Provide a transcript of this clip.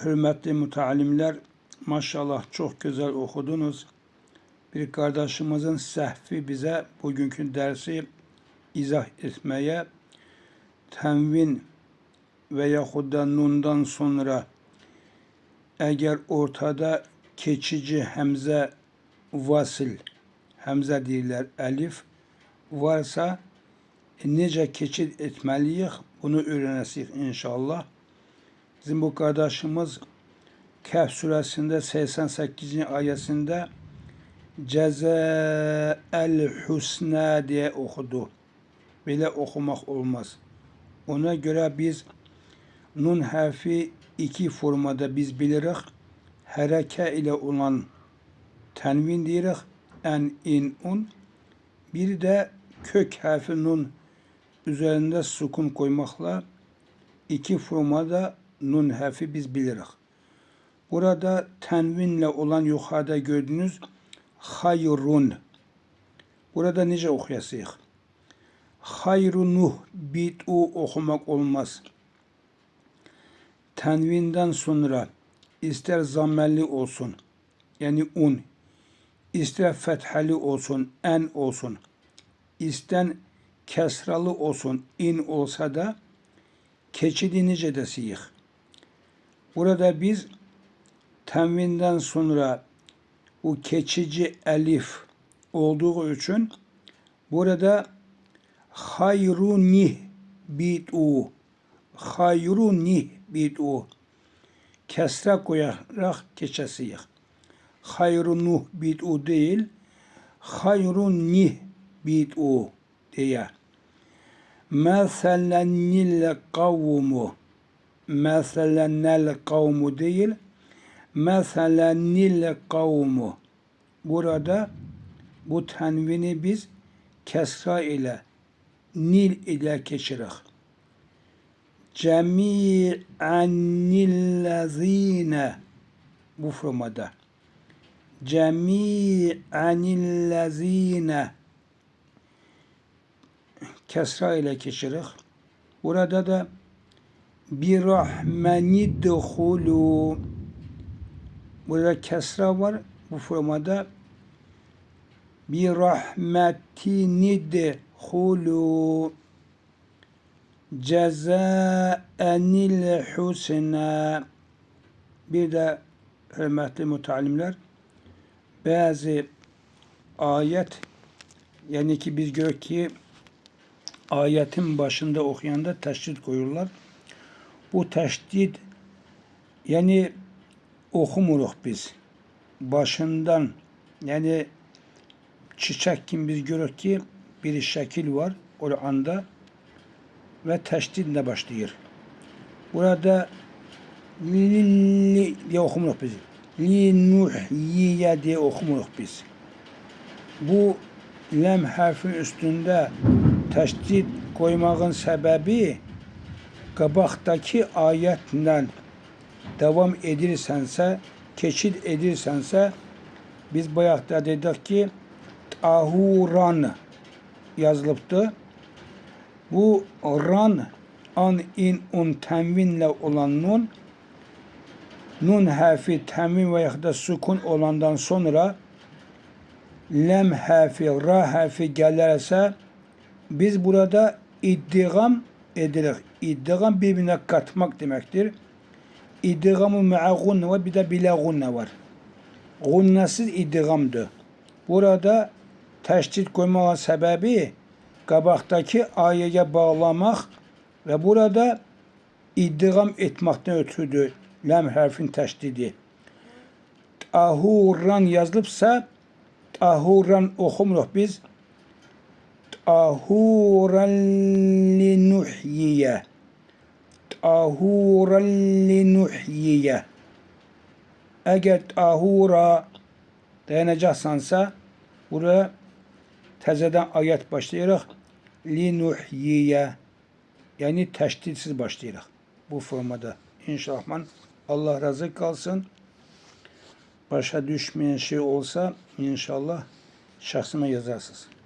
Hürmetli müteallimler, maşallah çok güzel okudunuz. Bir kardeşimizin sehvi bize bugünkü dersi izah etmeye, tenvin veyahut da nundan sonra eğer ortada keçici hemze vasil, hemze deyirlər, elif varsa nece keçid etmeliyiz bunu öğrenəsik inşallah. Bizim bu kardeşimiz Kehf suresinde 88. ayetinde Cezael husna diye okudu. Böyle okumak olmaz. Ona göre biz nun harfi iki formada biz biliriz. Hareke ile olan tenvin diyiriz. En, in, un. Bir de kök harfi nun üzerinde sukun koymakla iki formada nun harfi biz biliriz. Burada tenvinle olan yukarıda gördüğünüz hayrun. Burada nice okuyasıyıq? Hayrunuh bid'u okumak olmaz. Tenvinden sonra ister zammelli olsun, yani un, ister fethali olsun, en olsun, ister kesralı olsun, in olsa da keçidi nice desiyik. Burada biz tenvinden sonra o keçici elif olduğu için burada hayrunih bid'u, hayrunih bid'u kesre koyarak geçesiyik. Hayrunuh bid'u değil, hayrunih bid'u diye. Meselennil kavmu, meselennel kavmu değil, meselennil kavmu. Burada bu tenvini biz kesra ile, nil ile geçirik. Cemi'anillezine bu formada. Cemi'anillezine kesra ile geçirik. Burada da bir rahmenidhulu. Burada kesra var. Bu formada bir rahmetinidhulu cezaenil husna. Bir de hürmetli müteallimler bazı ayet, yani ki biz görürük ki ayetin başında okuyanda teşdid koyurlar. Bu teşdid yani okumuruk biz. Başından yani çiçek kim biz görürük ki bir şekil var Kur'an'da ve teşdidle başlıyor. Burada li diye okumuruk biz. Li nuhyiye diye okumuruk biz. Bu lem harfin üstünde teşdid koymağın sebebi qabaxdaki ayetle devam edirsense, keçid edirsense, biz bayaqda dedik ki tahuran yazılıbdı. Bu ran, an, in, un, tenvinle olan nun, nun harfi tenvin ve ya da sukun olandan sonra lem harfi, ra harfi gelirse biz burada iddigam edilir. İddigam birbirine katmak demektir. İddigamı me'a gunne var, bir de bila gunne var. Gunnesiz iddigamdır. Burada teşdid koymanın sebebi qabaxdaki ayeye bağlamak ve burada iddigam etmekten ötürüdür. Lem harfin teşdidi. Tahuran yazılıbsa tahuran okumuruq biz. Tahuran linuhyiye. Tahuran linuhyiye. Eğer tahura dayanacaksansa buraya tezeden ayet başlayırıq. Linuhyiye. Yani teşdidsiz başlayırıq. Bu formada. İnşallah Allah razı kalsın. Başa düşmeyen şey olsa inşallah şahsıma yazarsınız.